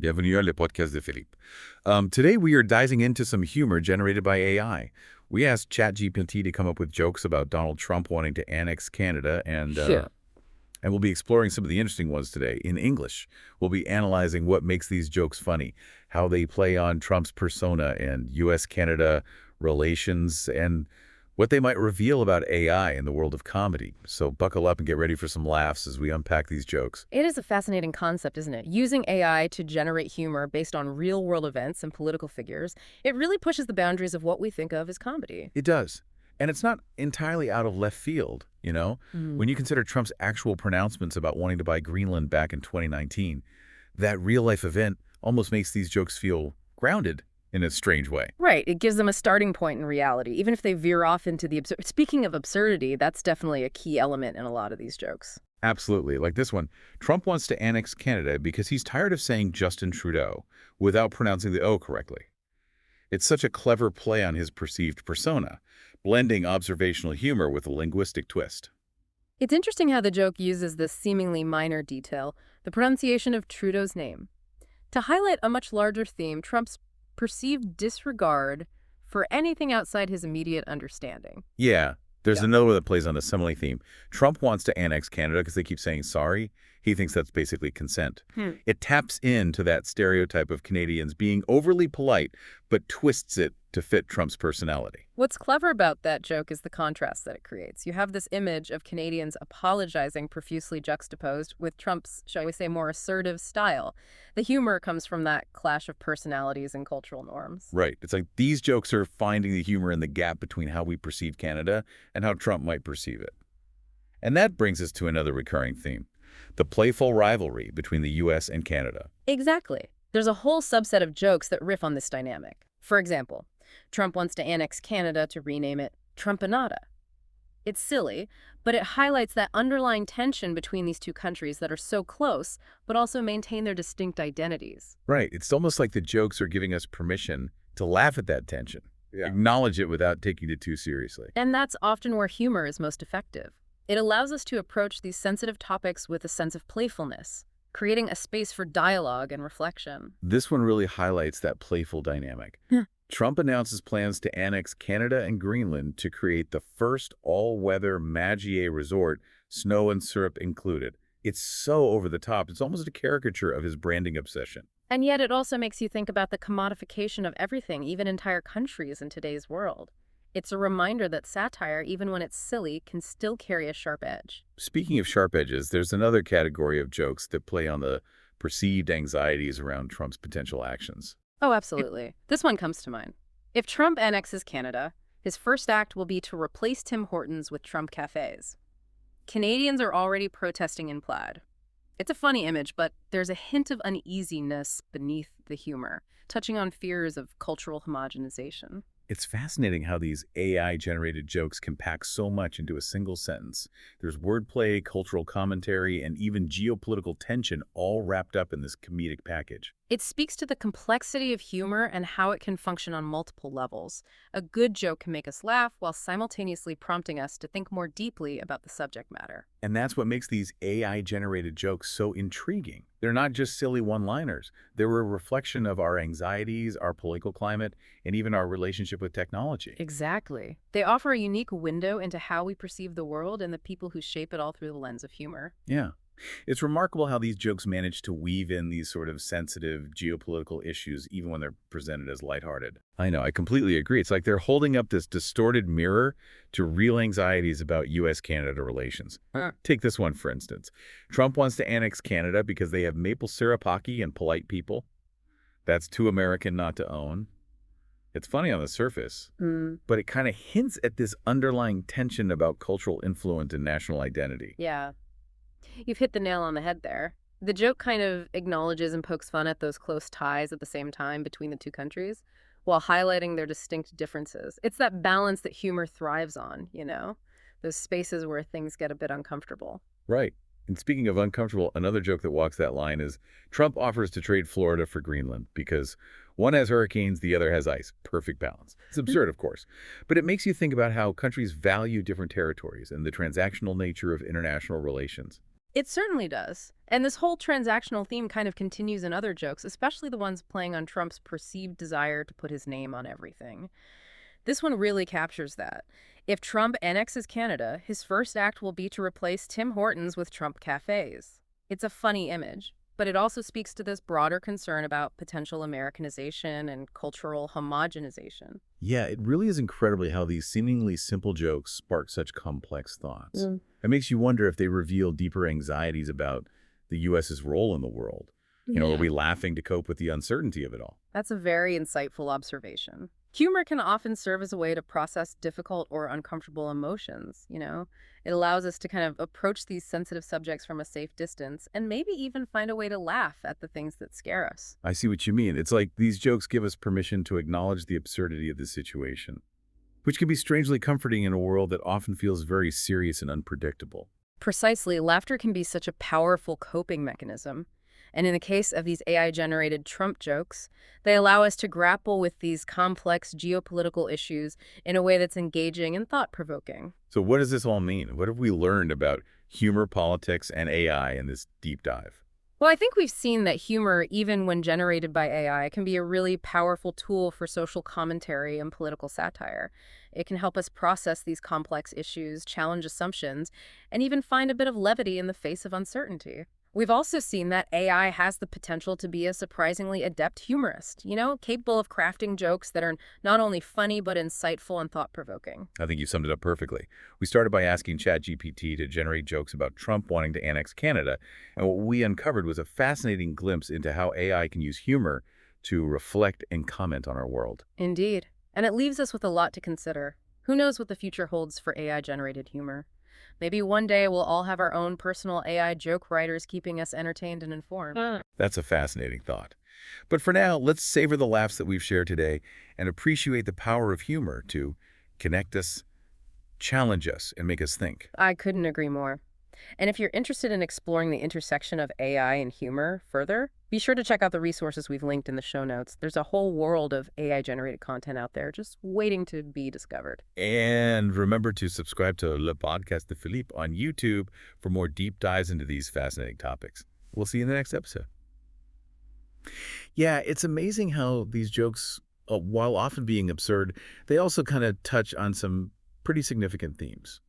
Bienvenue à le podcast de Philippe. Today we are diving into some humor generated by AI. We asked ChatGPT to come up with jokes about Donald Trump wanting to annex Canada, Yeah. and we'll be exploring some of the interesting ones today. In English, we'll be analyzing what makes these jokes funny, how they play on Trump's persona and U.S.-Canada relations, and what they might reveal about AI in the world of comedy. So buckle up and get ready for some laughs as we unpack these jokes. It is a fascinating concept, isn't it? Using AI to generate humor based on real-world events and political figures, it really pushes the boundaries of what we think of as comedy. It does. And it's not entirely out of left field, you know? Mm. When you consider Trump's actual pronouncements about wanting to buy Greenland back in 2019, that real-life event almost makes these jokes feel grounded in a strange way. Right, it gives them a starting point in reality, even if they veer off into the absurd. Speaking of absurdity, that's definitely a key element in a lot of these jokes. Absolutely. Like this one. Trump wants to annex Canada because he's tired of saying Justin Trudeau without pronouncing the O correctly. It's such a clever play on his perceived persona, blending observational humor with a linguistic twist. It's interesting how the joke uses this seemingly minor detail, the pronunciation of Trudeau's name, to highlight a much larger theme, Trump's perceived disregard for anything outside his immediate understanding. Yeah, there's Yeah. another one that plays on a similar theme. Trump wants to annex Canada because they keep saying sorry. He thinks that's basically consent. It taps into that stereotype of Canadians being overly polite, but twists it to fit Trump's personality. What's clever about that joke is the contrast that it creates. You have this image of Canadians apologizing profusely juxtaposed with Trump's, shall we say, more assertive style. The humor comes from that clash of personalities and cultural norms. Right. It's like these jokes are finding the humor in the gap between how we perceive Canada and how Trump might perceive it. And that brings us to another recurring theme, the playful rivalry between the U.S. and Canada. Exactly. There's a whole subset of jokes that riff on this dynamic. For example, Trump wants to annex Canada to rename it Trumpanada. It's silly, but it highlights that underlying tension between these two countries that are so close, but also maintain their distinct identities. Right. It's almost like the jokes are giving us permission to laugh at that tension, acknowledge it without taking it too seriously. And that's often where humor is most effective. It allows us to approach these sensitive topics with a sense of playfulness, creating a space for dialogue and reflection. This one really highlights that playful dynamic. Yeah. Trump announces plans to annex Canada and Greenland to create the first all-weather Magier resort, snow and syrup included. It's so over the top. It's almost a caricature of his branding obsession. And yet it also makes you think about the commodification of everything, even entire countries in today's world. It's a reminder that satire, even when it's silly, can still carry a sharp edge. Speaking of sharp edges, there's another category of jokes that play on the perceived anxieties around Trump's potential actions. Oh, absolutely. This one comes to mind. If Trump annexes Canada, his first act will be to replace Tim Hortons with Trump cafes. Canadians are already protesting in Plaid. It's a funny image, but there's a hint of uneasiness beneath the humor, touching on fears of cultural homogenization. It's fascinating how these AI-generated jokes can pack so much into a single sentence. There's wordplay, cultural commentary, and even geopolitical tension all wrapped up in this comedic package. It speaks to the complexity of humor and how it can function on multiple levels. A good joke can make us laugh while simultaneously prompting us to think more deeply about the subject matter. And that's what makes these AI-generated jokes so intriguing. They're not just silly one-liners. They're a reflection of our anxieties, our political climate, and even our relationship with technology. Exactly. They offer a unique window into how we perceive the world and the people who shape it all through the lens of humor. Yeah. It's remarkable how these jokes manage to weave in these sort of sensitive geopolitical issues even when they're presented as lighthearted. I know, I completely agree. It's like they're holding up this distorted mirror to real anxieties about U.S.-Canada relations. Take this one, for instance. Trump wants to annex Canada because they have maple syrup hockey and polite people. That's too American not to own. It's funny on the surface, but it kind of hints at this underlying tension about cultural influence and national identity. Yeah. You've hit the nail on the head there. The joke kind of acknowledges and pokes fun at those close ties at the same time between the two countries, while highlighting their distinct differences. It's that balance that humor thrives on, you know? Those spaces where things get a bit uncomfortable. Right. And speaking of uncomfortable, another joke that walks that line is Trump offers to trade Florida for Greenland because one has hurricanes, the other has ice. Perfect balance. It's absurd, of course. But it makes you think about how countries value different territories and the transactional nature of international relations. It certainly does. And this whole transactional theme kind of continues in other jokes, especially the ones playing on Trump's perceived desire to put his name on everything. This one really captures that. If Trump annexes Canada, his first act will be to replace Tim Hortons with Trump cafes. It's a funny image, but it also speaks to this broader concern about potential Americanization and cultural homogenization. Yeah, it really is incredibly how these seemingly simple jokes spark such complex thoughts. It makes you wonder if they reveal deeper anxieties about the U.S.'s role in the world. Are Yeah. we laughing to cope with the uncertainty of it all? That's a very insightful observation. Humor can often serve as a way to process difficult or uncomfortable emotions. It allows us to kind of approach these sensitive subjects from a safe distance and maybe even find a way to laugh at the things that scare us. I see what you mean. It's like these jokes give us permission to acknowledge the absurdity of the situation, which can be strangely comforting in a world that often feels very serious and unpredictable. Precisely, laughter can be such a powerful coping mechanism. And in the case of these AI-generated Trump jokes, they allow us to grapple with these complex geopolitical issues in a way that's engaging and thought-provoking. So what does this all mean? What have we learned about humor, politics, and AI in this deep dive? Well, I think we've seen that humor, even when generated by AI, can be a really powerful tool for social commentary and political satire. It can help us process these complex issues, challenge assumptions, and even find a bit of levity in the face of uncertainty. We've also seen that AI has the potential to be a surprisingly adept humorist, capable of crafting jokes that are not only funny but insightful and thought-provoking. I think you summed it up perfectly. We started by asking ChatGPT to generate jokes about Trump wanting to annex Canada, and what we uncovered was a fascinating glimpse into how AI can use humor to reflect and comment on our world. Indeed. And it leaves us with a lot to consider. Who knows what the future holds for AI-generated humor? Maybe one day we'll all have our own personal AI joke writers keeping us entertained and informed. That's a fascinating thought. But for now, let's savor the laughs that we've shared today and appreciate the power of humor to connect us, challenge us, and make us think. I couldn't agree more. And if you're interested in exploring the intersection of AI and humor further, be sure to check out the resources we've linked in the show notes. There's a whole world of AI-generated content out there just waiting to be discovered. And remember to subscribe to Le Podcast de Philippe on YouTube for more deep dives into these fascinating topics. We'll see you in the next episode. Yeah, it's amazing how these jokes, while often being absurd, they also kind of touch on some pretty significant themes.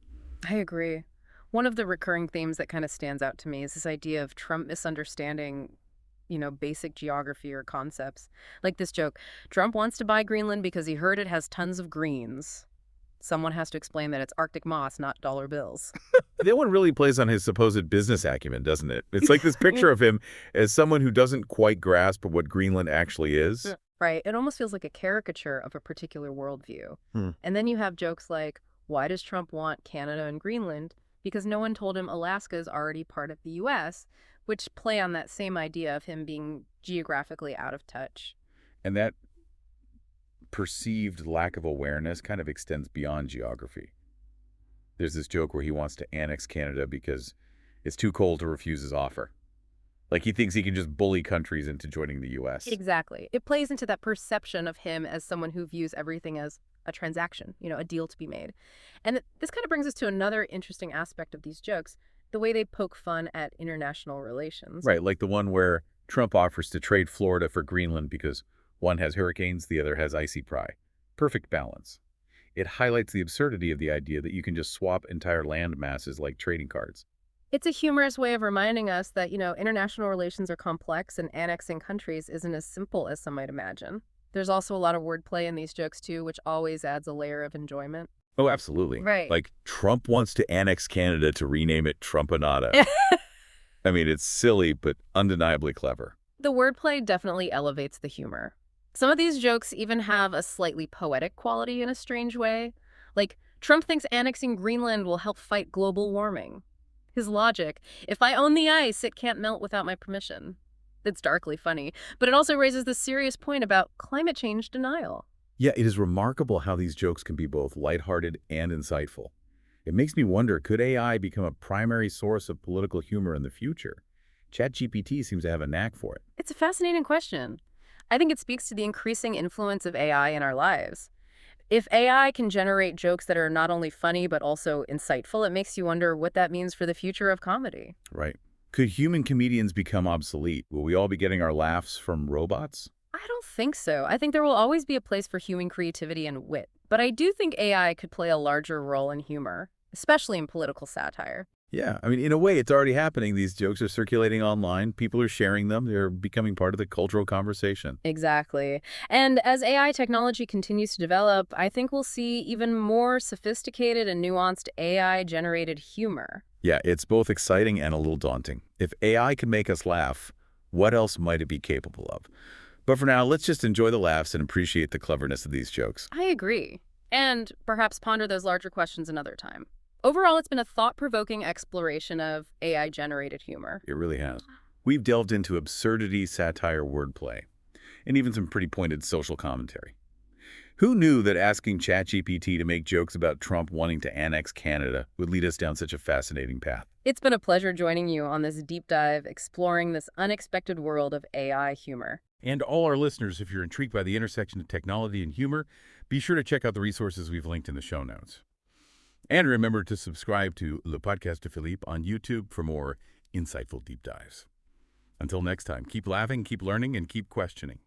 I agree. One of the recurring themes that kind of stands out to me is this idea of Trump misunderstanding basic geography or concepts. Like this joke, Trump wants to buy Greenland because he heard it has tons of greens. Someone has to explain that it's Arctic moss, not dollar bills. That one really plays on his supposed business acumen, doesn't it? It's like this picture of him as someone who doesn't quite grasp what Greenland actually is. Yeah. Right. It almost feels like a caricature of a particular worldview. Hmm. And then you have jokes like, why does Trump want Canada and Greenland? Because no one told him Alaska is already part of the U.S., which play on that same idea of him being geographically out of touch. And that perceived lack of awareness kind of extends beyond geography. There's this joke where he wants to annex Canada because it's too cold to refuse his offer. Like he thinks he can just bully countries into joining the U.S. Exactly. It plays into that perception of him as someone who views everything as a transaction, a deal to be made. And this kind of brings us to another interesting aspect of these jokes, the way they poke fun at international relations. Right, like the one where Trump offers to trade Florida for Greenland because one has hurricanes, the other has icy pry. Perfect balance. It highlights the absurdity of the idea that you can just swap entire land masses like trading cards. It's a humorous way of reminding us that international relations are complex and annexing countries isn't as simple as some might imagine. There's also a lot of wordplay in these jokes, too, which always adds a layer of enjoyment. Oh, absolutely. Right. Like Trump wants to annex Canada to rename it Trumpanada. I mean, it's silly, but undeniably clever. The wordplay definitely elevates the humor. Some of these jokes even have a slightly poetic quality in a strange way. Like, Trump thinks annexing Greenland will help fight global warming. His logic, if I own the ice, it can't melt without my permission. It's darkly funny, but it also raises the serious point about climate change denial. Yeah, it is remarkable how these jokes can be both lighthearted and insightful. It makes me wonder, could AI become a primary source of political humor in the future? ChatGPT seems to have a knack for it. It's a fascinating question. I think it speaks to the increasing influence of AI in our lives. If AI can generate jokes that are not only funny but also insightful, it makes you wonder what that means for the future of comedy. Right. Could human comedians become obsolete? Will we all be getting our laughs from robots? I don't think so. I think there will always be a place for human creativity and wit. But I do think AI could play a larger role in humor, especially in political satire. Yeah, I mean, in a way, it's already happening. These jokes are circulating online. People are sharing them. They're becoming part of the cultural conversation. Exactly. And as AI technology continues to develop, I think we'll see even more sophisticated and nuanced AI-generated humor. Yeah, it's both exciting and a little daunting. If AI can make us laugh, what else might it be capable of? But for now, let's just enjoy the laughs and appreciate the cleverness of these jokes. I agree. And perhaps ponder those larger questions another time. Overall, it's been a thought-provoking exploration of AI-generated humor. It really has. We've delved into absurdity, satire, wordplay, and even some pretty pointed social commentary. Who knew that asking ChatGPT to make jokes about Trump wanting to annex Canada would lead us down such a fascinating path? It's been a pleasure joining you on this deep dive, exploring this unexpected world of AI humor. And all our listeners, if you're intrigued by the intersection of technology and humor, be sure to check out the resources we've linked in the show notes. And remember to subscribe to Le Podcast de Philippe on YouTube for more insightful deep dives. Until next time, keep laughing, keep learning, and keep questioning.